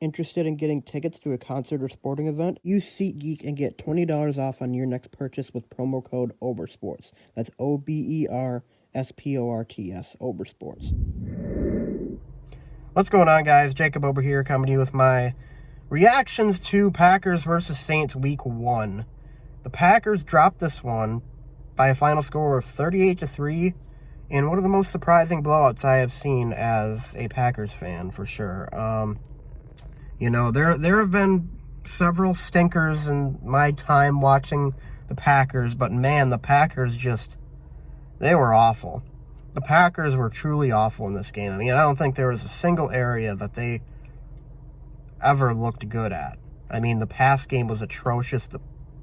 Interested in getting tickets to a concert or sporting event? Use SeatGeek and get $20 off on your next purchase with promo code OBERSPORTS. That's OBERSPORTS, OBERSPORTS. What's going on, guys? Jacob Ober here, coming to you with my reactions to Packers versus Saints Week 1. The Packers dropped this one by a final score of 38-3 in one of the most surprising blowouts I have seen as a Packers fan, for sure. You know, there have been several stinkers in my time watching the Packers, but man, the Packers they were awful. The Packers were truly awful in this game. I mean, I don't think there was a single area that they ever looked good at. I mean, the pass game was atrocious. The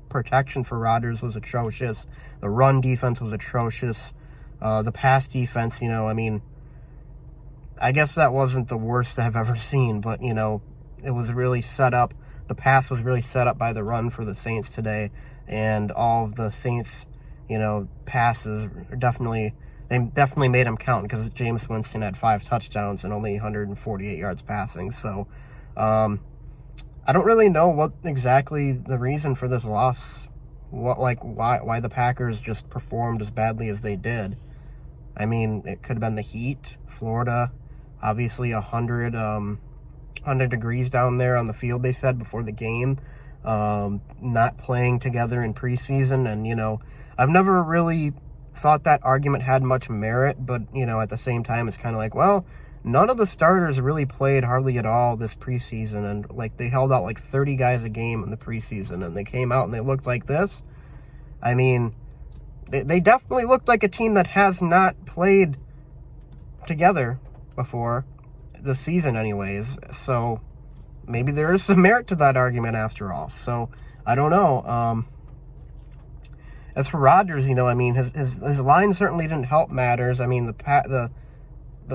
protection for Rodgers was atrocious. The run defense was atrocious. The pass defense, you know, I mean, I guess that wasn't the worst I've ever seen, but, you know, it was really set up. The pass was really set up by the run for the Saints today, and all of the Saints, you know, passes definitely made them count, because Jameis Winston had 5 touchdowns and only 148 yards passing. So, I don't really know what exactly the reason for this loss, why the Packers just performed as badly as they did. I mean, it could have been the heat, Florida, obviously 100 degrees down there on the field, they said, before the game, not playing together in preseason. And, you know, I've never really thought that argument had much merit, but, you know, at the same time, it's kind of like, well, none of the starters really played hardly at all this preseason, and, like, they held out like 30 guys a game in the preseason, and they came out and they looked like this. I mean, they definitely looked like a team that has not played together before this season anyways, so maybe there is some merit to that argument after all. So, I don't know. As for Rodgers, you know, I mean, his line certainly didn't help matters. I mean, the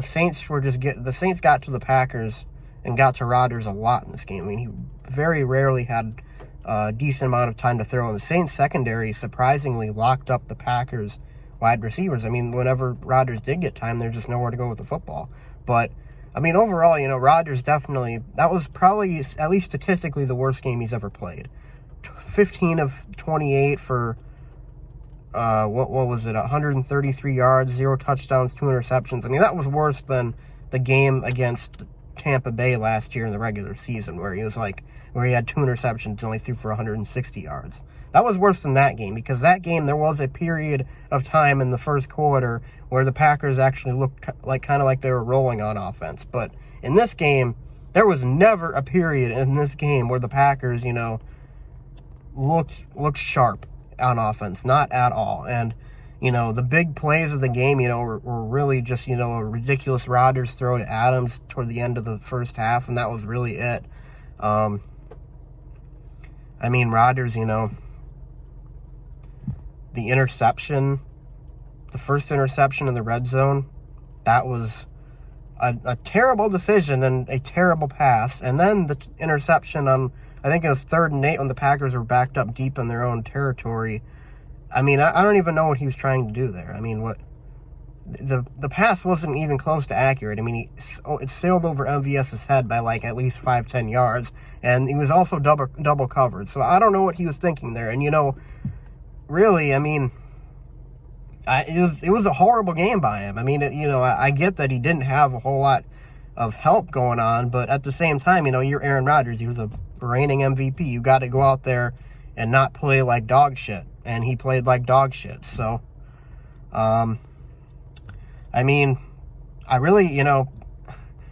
Saints the Saints got to the Packers and got to Rodgers a lot in this game. I mean, he very rarely had a decent amount of time to throw, and the Saints secondary surprisingly locked up the Packers wide receivers. I mean, whenever Rodgers did get time, there's just nowhere to go with the football. But, I mean, overall, you know, Rodgers definitely, that was probably, at least statistically, the worst game he's ever played. 15 of 28 for, what was it, 133 yards, 0 touchdowns, 2 interceptions. I mean, that was worse than the game against Tampa Bay last year in the regular season, where he had 2 interceptions and only threw for 160 yards. That was worse than that game, because that game, there was a period of time in the first quarter where the Packers actually looked kind of like they were rolling on offense. But in this game, there was never a period in this game where the Packers, you know, looked sharp on offense. Not at all. And, you know, the big plays of the game, you know, were really just, you know, a ridiculous Rodgers throw to Adams toward the end of the first half, and that was really it. I mean, Rodgers, you know, the interception, the first interception in the red zone, that was a terrible decision and a terrible pass. And then the interception on, I think it was 3rd and 8 when the Packers were backed up deep in their own territory. I mean, I don't even know what he was trying to do there. I mean, the pass wasn't even close to accurate. I mean, it sailed over MVS's head by like at least 5-10 yards, and he was also double covered. So I don't know what he was thinking there. And, you know, really, I mean, it was a horrible game by him. I mean, you know, I get that he didn't have a whole lot of help going on, but at the same time, you know, you're Aaron Rodgers. You're the reigning MVP. You got to go out there and not play like dog shit. And he played like dog shit. So, I mean, I really, you know,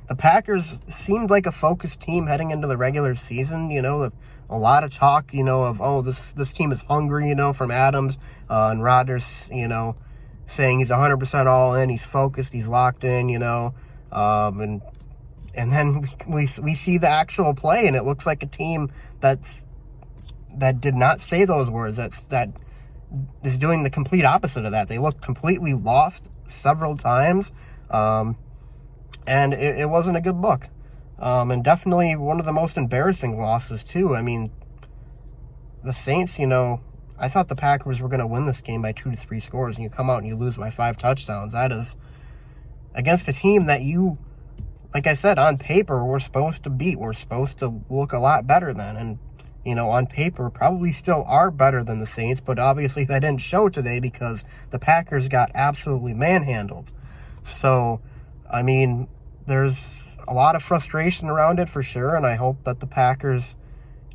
the Packers seemed like a focused team heading into the regular season. You know, a lot of talk, you know, of, oh, this team is hungry, you know, from Adams, and Rodgers, you know, saying he's 100% all in, he's focused, he's locked in, you know, and then we see the actual play, and it looks like a team that did not say those words, that is doing the complete opposite of that. They looked completely lost several times, and it wasn't a good look. And definitely one of the most embarrassing losses, too. I mean, the Saints, you know, I thought the Packers were going to win this game by 2 to 3 scores, and you come out and you lose by 5 touchdowns. That is against a team that like I said, on paper, we're supposed to beat. We're supposed to look a lot better than. And, you know, on paper, probably still are better than the Saints, but obviously that didn't show today because the Packers got absolutely manhandled. So, I mean, there's a lot of frustration around it for sure, and I hope that the Packers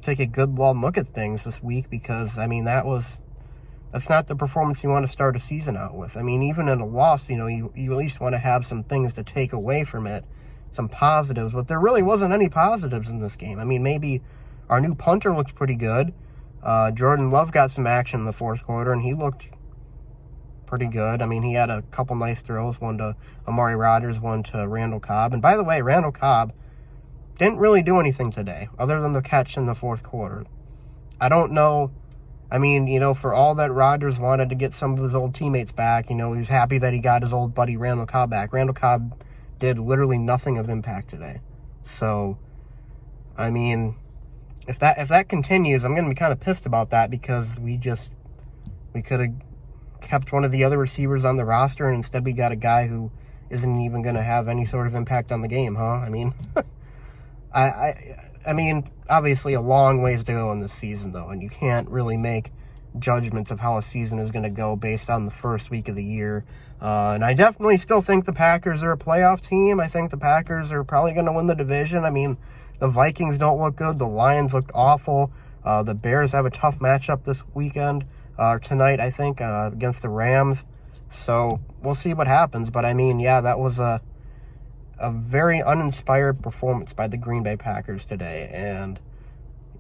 take a good long look at things this week because, I mean, that's not the performance you want to start a season out with. I mean, even in a loss, you know, you at least want to have some things to take away from it, some positives, but there really wasn't any positives in this game. I mean, maybe our new punter looked pretty good. Jordan Love got some action in the fourth quarter, and he looked pretty good. I mean, he had a couple nice throws, one to Amari Rodgers, one to Randall Cobb. And by the way, Randall Cobb didn't really do anything today other than the catch in the fourth quarter. I don't know. I mean, you know, for all that Rodgers wanted to get some of his old teammates back, you know, he's happy that he got his old buddy Randall Cobb back. Randall Cobb did literally nothing of impact today. So, I mean, if that continues, I'm going to be kind of pissed about that because we could have kept one of the other receivers on the roster, and instead we got a guy who isn't even going to have any sort of impact on the game, huh? I mean, I mean, obviously a long ways to go in this season, though, and you can't really make judgments of how a season is going to go based on the first week of the year. And I definitely still think the Packers are a playoff team. I think the Packers are probably going to win the division. I mean, the Vikings don't look good. The Lions looked awful. The Bears have a tough matchup this weekend. Tonight, I think, against the Rams. So we'll see what happens. But I mean, yeah, that was a very uninspired performance by the Green Bay Packers today. And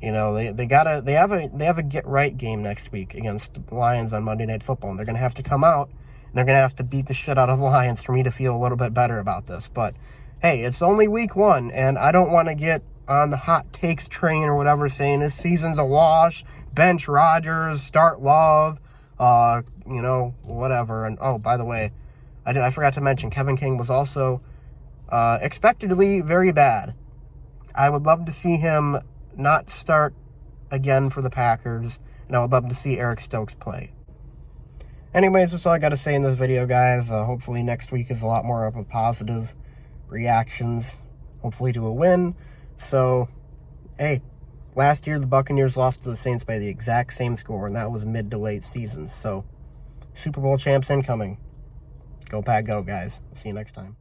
you know, they have a get right game next week against the Lions on Monday Night Football, and they're gonna have to come out and they're gonna have to beat the shit out of the Lions for me to feel a little bit better about this. But hey, it's only week 1, and I don't want to get on the hot takes train or whatever, saying this season's a wash, bench Rodgers, start Love, you know, whatever. And oh, by the way, I forgot to mention Kevin King was also expectedly very bad. I would love to see him not start again for the Packers, and I would love to see Eric Stokes play. Anyways, that's all I got to say in this video, guys. Hopefully next week is a lot more of a positive reactions, hopefully to a win. So, hey, last year the Buccaneers lost to the Saints by the exact same score, and that was mid to late season. So, Super Bowl champs incoming. Go Pack, go, guys. See you next time.